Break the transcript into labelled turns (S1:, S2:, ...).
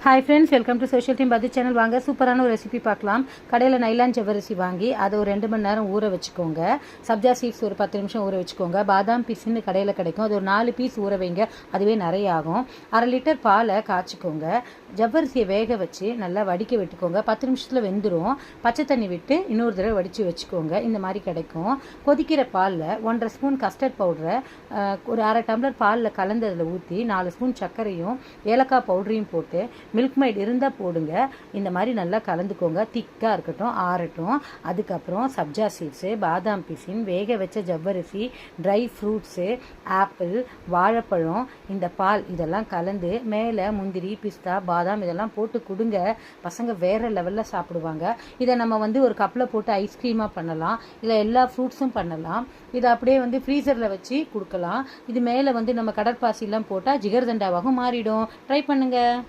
S1: Hi friends, welcome to social team பதி channel. வாங்க சூப்பரான ஒரு ரெசிபி பார்க்கலாம். கடையில் நைலான் ஜவ்வரிசி வாங்கி அதை ஒரு 2 மணி நேரம் ஊற வச்சுக்கோங்க. சப்ஜா சீட்ஸ் ஒரு 10 நிமிஷம் ஊற வச்சுக்கோங்க. பாதாம் பீஸ்ன்னு கடையில் கிடைக்கும், அது ஒரு 4 பீஸ் ஊற வைங்க, அதுவே நிறைய ஆகும். 1/2 லிட்டர் பாலை காய்ச்சிக்கோங்க. ஜவ்வரிசியை வேக வச்சு நல்லா வடிக்க விட்டுக்கோங்க. 10 நிமிஷத்தில் வெந்துடும். பச்சை தண்ணி விட்டு இன்னொரு தடவை வடித்து வச்சுக்கோங்க. இந்த மாதிரி கிடைக்கும். கொதிக்கிற பாலில் 1.5 ஸ்பூன் கஸ்டர்ட் பவுடரை ஒரு 1/2 டம்ளர் பாலில் கலந்து அதில் ஊற்றி 4 ஸ்பூன் சர்க்கரையும் ஏலக்காய் பவுடரையும் போட்டு மில்க் மைட் இருந்தால் போடுங்க. இந்த மாதிரி நல்லா கலந்துக்கோங்க. திக்காக இருக்கட்டும், ஆறட்டும். அதுக்கப்புறம் சப்ஜா சீட்ஸு, பாதாம் பீஸின், வேக வச்ச ஜவ்வரிசி, ட்ரை ஃப்ரூட்ஸு, ஆப்பிள், வாழைப்பழம், இந்த பால் இதெல்லாம் கலந்து மேலே முந்திரி, பிஸ்தா, பாதாம் இதெல்லாம் போட்டு கொடுங்க. பசங்க வேறு லெவலில் சாப்பிடுவாங்க. இதை நம்ம ஒரு கப்பில் போட்டு ஐஸ்கிரீமாக பண்ணலாம், இல்லை எல்லா ஃப்ரூட்ஸும் பண்ணலாம். இதை அப்படியே ஃப்ரீசரில் வச்சு கொடுக்கலாம். இது மேலே நம்ம கடற்பாசிலாம் போட்டால் ஜிகர்தண்டாவாகவும் மாறிடும். ட்ரை பண்ணுங்கள்.